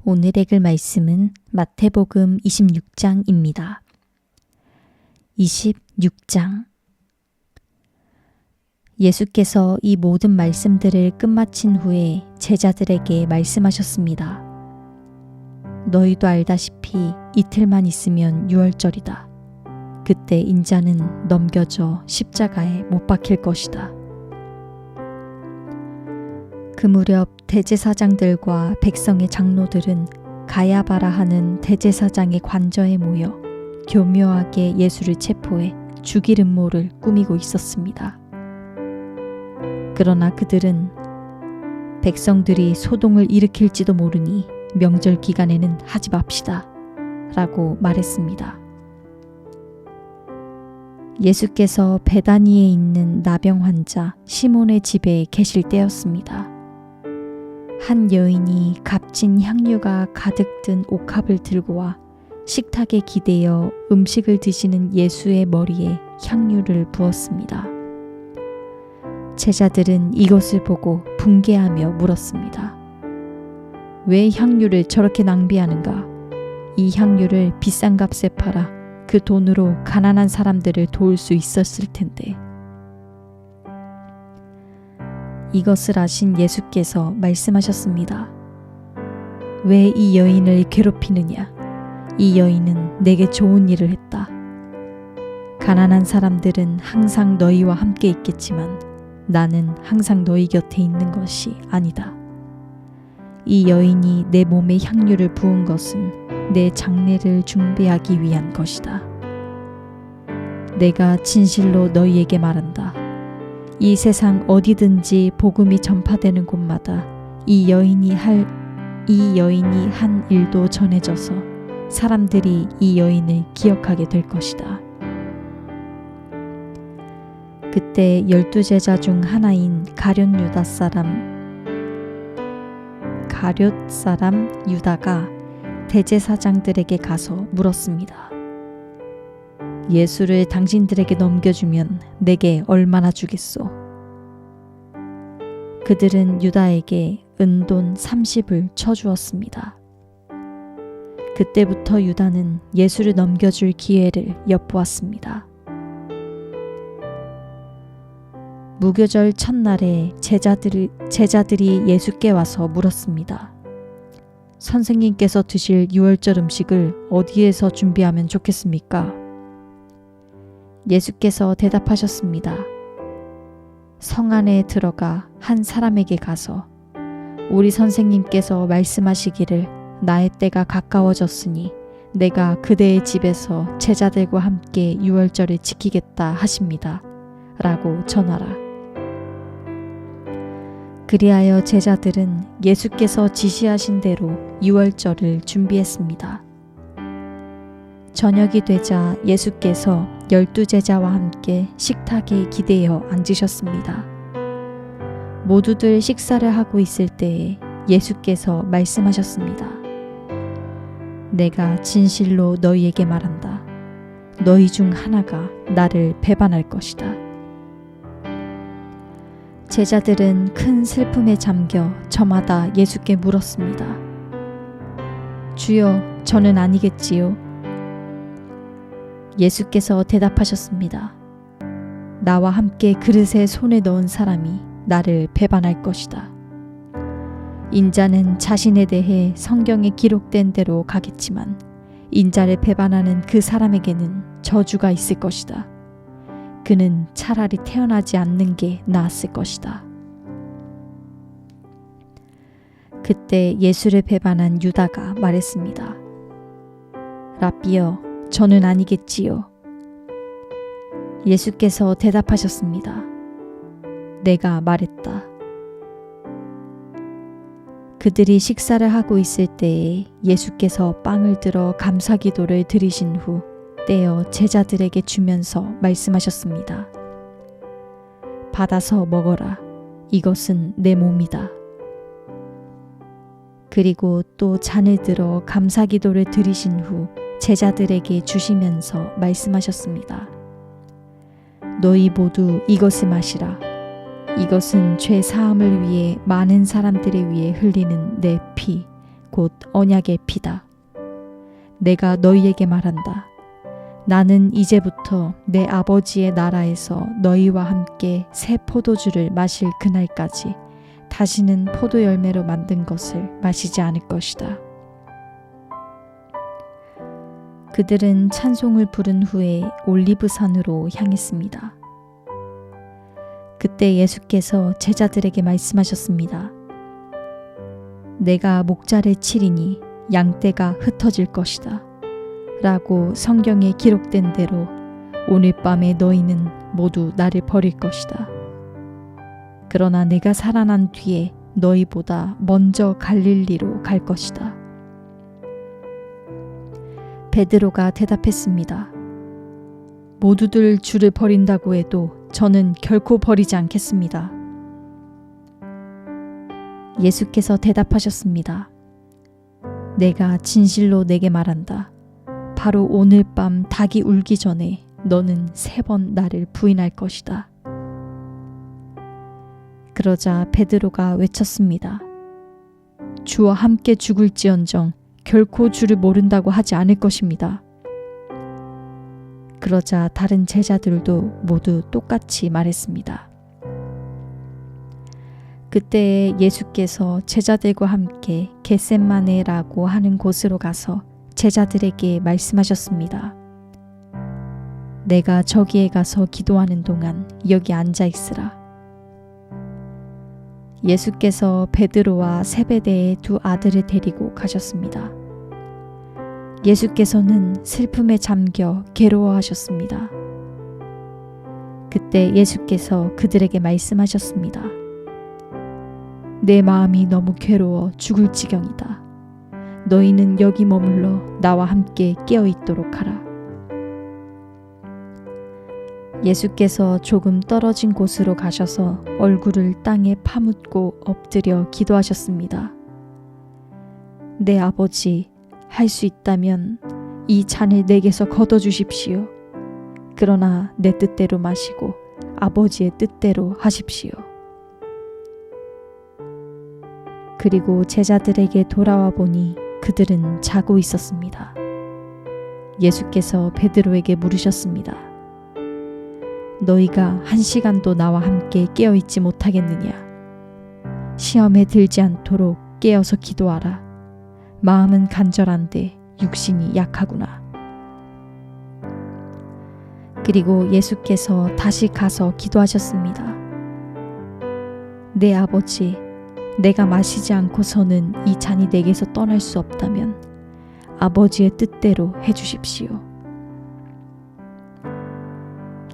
오늘 읽을 말씀은 마태복음 26장입니다. 26장. 예수께서 이 모든 말씀들을 끝마친 후에 제자들에게 말씀하셨습니다. 너희도 알다시피 이틀만 있으면 유월절이다. 그때 인자는 넘겨져 십자가에 못 박힐 것이다. 그 무렵 대제사장들과 백성의 장로들은 가야바라 하는 대제사장의 관저에 모여 교묘하게 예수를 체포해 죽일 음모를 꾸미고 있었습니다. 그러나 그들은 백성들이 소동을 일으킬지도 모르니 명절 기간에는 하지 맙시다 라고 말했습니다. 예수께서 베다니에 있는 나병 환자 시몬의 집에 계실 때였습니다. 한 여인이 값진 향유가 가득 든 옥합을 들고 와 식탁에 기대어 음식을 드시는 예수의 머리에 향유를 부었습니다. 제자들은 이것을 보고 분개하며 물었습니다. 왜 향유를 저렇게 낭비하는가? 이 향유를 비싼 값에 팔아 그 돈으로 가난한 사람들을 도울 수 있었을 텐데. 이것을 아신 예수께서 말씀하셨습니다. 왜 이 여인을 괴롭히느냐? 이 여인은 내게 좋은 일을 했다. 가난한 사람들은 항상 너희와 함께 있겠지만 나는 항상 너희 곁에 있는 것이 아니다. 이 여인이 내 몸에 향유를 부은 것은 내 장례를 준비하기 위한 것이다. 내가 진실로 너희에게 말한다. 이 세상 어디든지 복음이 전파되는 곳마다 이 여인이 한 일도 전해져서 사람들이 이 여인을 기억하게 될 것이다. 그때 12제자 중 하나인 가룟 사람 유다가 대제사장들에게 가서 물었습니다. 예수를 당신들에게 넘겨주면 내게 얼마나 주겠소? 그들은 유다에게 은돈 30을 쳐주었습니다. 그때부터 유다는 예수를 넘겨줄 기회를 엿보았습니다. 무교절 첫날에 제자들이 예수께 와서 물었습니다. 선생님께서 드실 유월절 음식을 어디에서 준비하면 좋겠습니까? 예수께서 대답하셨습니다. 성 안에 들어가 한 사람에게 가서 우리 선생님께서 말씀하시기를 나의 때가 가까워졌으니 내가 그대의 집에서 제자들과 함께 유월절을 지키겠다 하십니다. 라고 전하라. 그리하여 제자들은 예수께서 지시하신 대로 유월절을 준비했습니다. 저녁이 되자 예수께서 12제자와 함께 식탁에 기대어 앉으셨습니다. 모두들 식사를 하고 있을 때에 예수께서 말씀하셨습니다. 내가 진실로 너희에게 말한다. 너희 중 하나가 나를 배반할 것이다. 제자들은 큰 슬픔에 잠겨 저마다 예수께 물었습니다. 주여, 저는 아니겠지요. 예수께서 대답하셨습니다. 나와 함께 그릇에 손을 넣은 사람이 나를 배반할 것이다. 인자는 자신에 대해 성경에 기록된 대로 가겠지만 인자를 배반하는 그 사람에게는 저주가 있을 것이다. 그는 차라리 태어나지 않는 게 나았을 것이다. 그때 예수를 배반한 유다가 말했습니다. 라삐여, 저는 아니겠지요. 예수께서 대답하셨습니다. 내가 말했다. 그들이 식사를 하고 있을 때에 예수께서 빵을 들어 감사기도를 드리신 후 떼어 제자들에게 주면서 말씀하셨습니다. 받아서 먹어라. 이것은 내 몸이다. 그리고 또 잔을 들어 감사기도를 드리신 후 제자들에게 주시면서 말씀하셨습니다. 너희 모두 이것을 마시라. 이것은 죄 사함을 위해 많은 사람들을 위해 흘리는 내 피, 곧 언약의 피다. 내가 너희에게 말한다. 나는 이제부터 내 아버지의 나라에서 너희와 함께 새 포도주를 마실 그날까지 다시는 포도 열매로 만든 것을 마시지 않을 것이다. 그들은 찬송을 부른 후에 올리브산으로 향했습니다. 그때 예수께서 제자들에게 말씀하셨습니다. 내가 목자를 치리니 양떼가 흩어질 것이다. 라고 성경에 기록된 대로 오늘 밤에 너희는 모두 나를 버릴 것이다. 그러나 내가 살아난 뒤에 너희보다 먼저 갈릴리로 갈 것이다. 베드로가 대답했습니다. 모두들 주를 버린다고 해도 저는 결코 버리지 않겠습니다. 예수께서 대답하셨습니다. 내가 진실로 내게 말한다. 바로 오늘 밤 닭이 울기 전에 너는 3번 나를 부인할 것이다. 그러자 베드로가 외쳤습니다. 주와 함께 죽을지언정 결코 주를 모른다고 하지 않을 것입니다. 그러자 다른 제자들도 모두 똑같이 말했습니다. 그때 예수께서 제자들과 함께 겟셋마네라고 하는 곳으로 가서 제자들에게 말씀하셨습니다. 내가 저기에 가서 기도하는 동안 여기 앉아 있으라. 예수께서 베드로와 세베대의 2 아들을 데리고 가셨습니다. 예수께서는 슬픔에 잠겨 괴로워하셨습니다. 그때 예수께서 그들에게 말씀하셨습니다. 내 마음이 너무 괴로워 죽을 지경이다. 너희는 여기 머물러 나와 함께 깨어 있도록 하라. 예수께서 조금 떨어진 곳으로 가셔서 얼굴을 땅에 파묻고 엎드려 기도하셨습니다. 내 아버지, 할 수 있다면 이 잔을 내게서 걷어주십시오. 그러나 내 뜻대로 마시고 아버지의 뜻대로 하십시오. 그리고 제자들에게 돌아와 보니 그들은 자고 있었습니다. 예수께서 베드로에게 물으셨습니다. 너희가 1시간도 나와 함께 깨어있지 못하겠느냐? 시험에 들지 않도록 깨어서 기도하라. 마음은 간절한데 육신이 약하구나. 그리고 예수께서 다시 가서 기도하셨습니다. 내 아버지, 내가 마시지 않고서는 이 잔이 내게서 떠날 수 없다면 아버지의 뜻대로 해주십시오.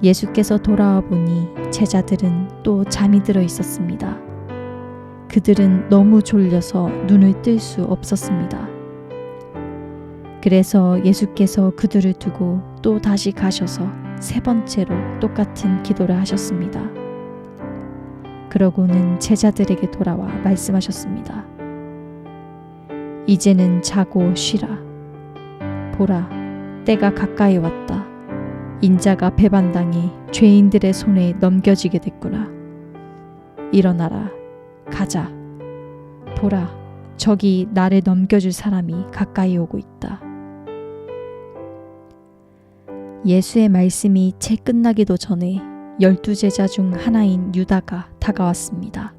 예수께서 돌아와 보니 제자들은 또 잠이 들어 있었습니다. 그들은 너무 졸려서 눈을 뜰 수 없었습니다. 그래서 예수께서 그들을 두고 또 다시 가셔서 3번째로 똑같은 기도를 하셨습니다. 그러고는 제자들에게 돌아와 말씀하셨습니다. 이제는 자고 쉬라. 보라, 때가 가까이 왔다. 인자가 배반당해 죄인들의 손에 넘겨지게 됐구나. 일어나라. 가자. 보라, 저기 나를 넘겨줄 사람이 가까이 오고 있다. 예수의 말씀이 채 끝나기도 전에 12제자 중 하나인 유다가 다가왔습니다.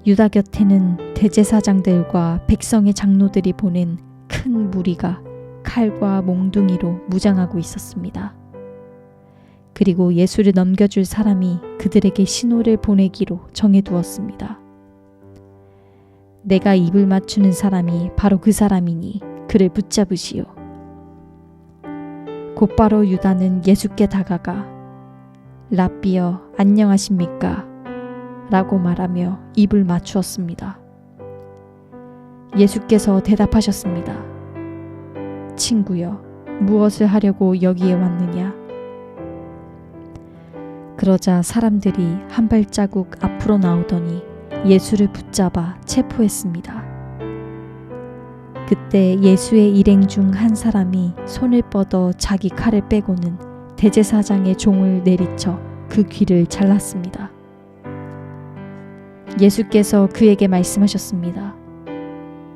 유다 곁에는 대제사장들과 백성의 장로들이 보낸 큰 무리가 칼과 몽둥이로 무장하고 있었습니다. 그리고 예수를 넘겨줄 사람이 그들에게 신호를 보내기로 정해두었습니다. 내가 입을 맞추는 사람이 바로 그 사람이니 그를 붙잡으시오. 곧바로 유다는 예수께 다가가 랍비여 안녕하십니까? 라고 말하며 입을 맞추었습니다. 예수께서 대답하셨습니다. 친구여, 무엇을 하려고 여기에 왔느냐? 그러자 사람들이 한 발자국 앞으로 나오더니 예수를 붙잡아 체포했습니다. 그때 예수의 일행 중 한 사람이 손을 뻗어 자기 칼을 빼고는 대제사장의 종을 내리쳐 그 귀를 잘랐습니다. 예수께서 그에게 말씀하셨습니다.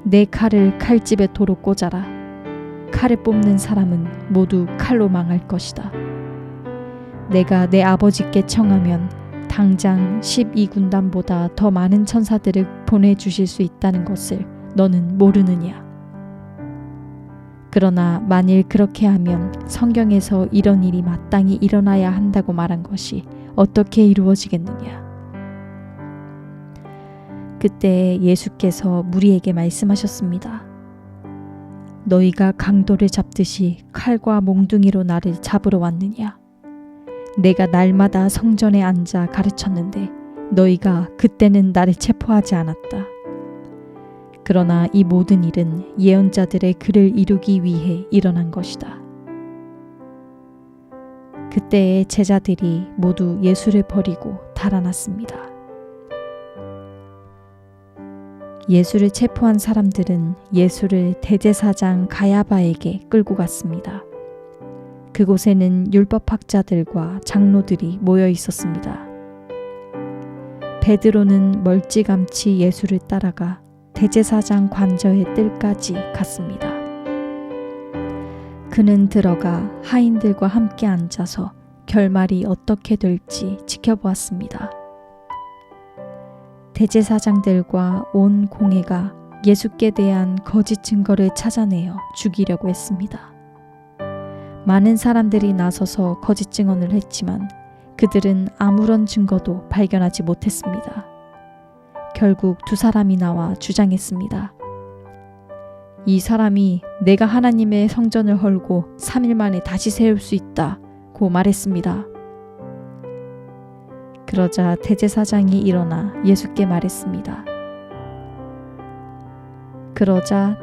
내 칼을 칼집에 도로 꽂아라. 칼을 뽑는 사람은 모두 칼로 망할 것이다. 내가 내 아버지께 청하면 당장 12군단보다 더 많은 천사들을 보내주실 수 있다는 것을 너는 모르느냐? 그러나 만일 그렇게 하면 성경에서 이런 일이 마땅히 일어나야 한다고 말한 것이 어떻게 이루어지겠느냐? 그때 예수께서 무리에게 말씀하셨습니다. 너희가 강도를 잡듯이 칼과 몽둥이로 나를 잡으러 왔느냐? 내가 날마다 성전에 앉아 가르쳤는데 너희가 그때는 나를 체포하지 않았다. 그러나 이 모든 일은 예언자들의 글을 이루기 위해 일어난 것이다. 그때의 제자들이 모두 예수를 버리고 달아났습니다. 예수를 체포한 사람들은 예수를 대제사장 가야바에게 끌고 갔습니다. 그곳에는 율법학자들과 장로들이 모여 있었습니다. 베드로는 멀찌감치 예수를 따라가 대제사장 관저의 뜰까지 갔습니다. 그는 들어가 하인들과 함께 앉아서 결말이 어떻게 될지 지켜보았습니다. 대제사장들과 온 공회가 예수께 대한 거짓 증거를 찾아내어 죽이려고 했습니다. 많은 사람들이 나서서 거짓 증언을 했지만 그들은 아무런 증거도 발견하지 못했습니다. 결국 두 사람이 나와 주장했습니다. 이 사람이 내가 하나님의 성전을 헐고 3일 만에 다시 세울 수 있다고 말했습니다. 그러자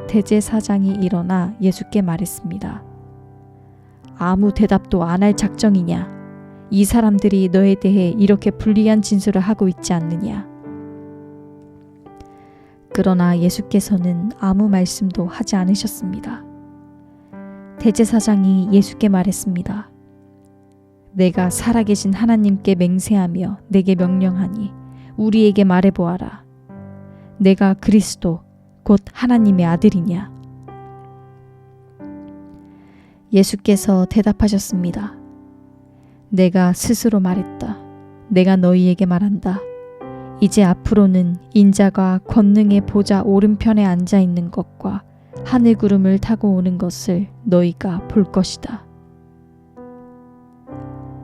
대제사장이 일어나 예수께 말했습니다. 아무 대답도 안 할 작정이냐? 이 사람들이 너에 대해 이렇게 불리한 진술을 하고 있지 않느냐? 그러나 예수께서는 아무 말씀도 하지 않으셨습니다. 대제사장이 예수께 말했습니다. 내가 살아계신 하나님께 맹세하며 내게 명령하니 우리에게 말해보아라. 내가 그리스도 곧 하나님의 아들이냐? 예수께서 대답하셨습니다. 내가 스스로 말했다. 내가 너희에게 말한다. 이제 앞으로는 인자가 권능의 보좌 오른편에 앉아 있는 것과 하늘 구름을 타고 오는 것을 너희가 볼 것이다.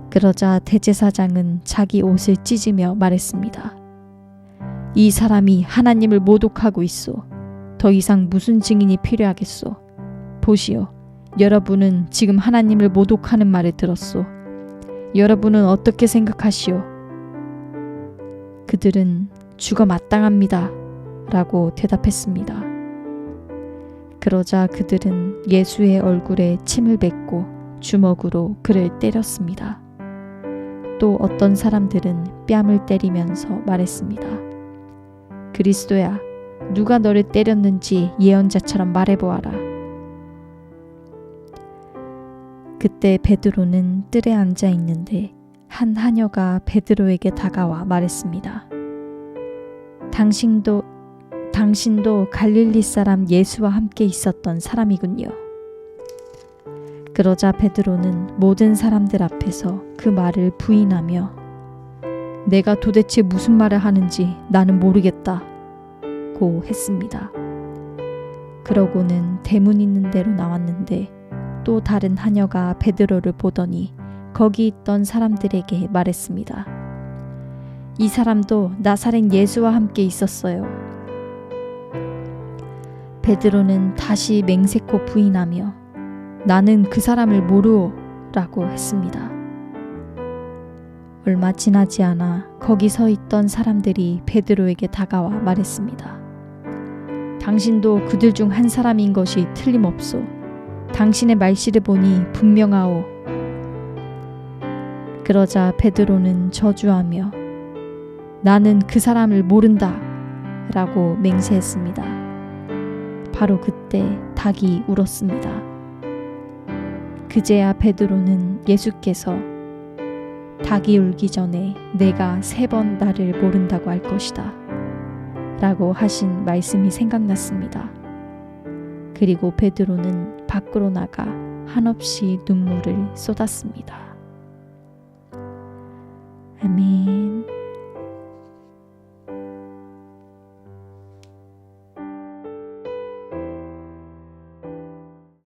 그러자 대제사장은 자기 옷을 찢으며 말했습니다. 이 사람이 하나님을 모독하고 있소. 더 이상 무슨 증인이 필요하겠소. 보시오. 여러분은 지금 하나님을 모독하는 말을 들었소. 여러분은 어떻게 생각하시오? 그들은 죽어 마땅합니다. 라고 대답했습니다. 그러자 그들은 예수의 얼굴에 침을 뱉고 주먹으로 그를 때렸습니다. 또 어떤 사람들은 뺨을 때리면서 말했습니다. 그리스도야, 누가 너를 때렸는지 예언자처럼 말해보아라. 그때 베드로는 뜰에 앉아 있는데 한 하녀가 베드로에게 다가와 말했습니다. 당신도 갈릴리 사람 예수와 함께 있었던 사람이군요. 그러자 베드로는 모든 사람들 앞에서 그 말을 부인하며 내가 도대체 무슨 말을 하는지 나는 모르겠다 고 했습니다. 그러고는 대문 있는 데로 나왔는데 또 다른 하녀가 베드로를 보더니 거기 있던 사람들에게 말했습니다. 이 사람도 나사렛 예수와 함께 있었어요. 베드로는 다시 맹세코 부인하며 나는 그 사람을 모르오 라고 했습니다. 얼마 지나지 않아 거기 서 있던 사람들이 베드로에게 다가와 말했습니다. 당신도 그들 중 한 사람인 것이 틀림없소. 당신의 말씨를 보니 분명하오. 그러자 베드로는 저주하며 나는 그 사람을 모른다 라고 맹세했습니다. 바로 그때 닭이 울었습니다. 그제야 베드로는 예수께서 닭이 울기 전에 내가 3번 나를 모른다고 할 것이다 라고 하신 말씀이 생각났습니다. 그리고 베드로는 밖으로 나가 한없이 눈물을 쏟았습니다. 아멘.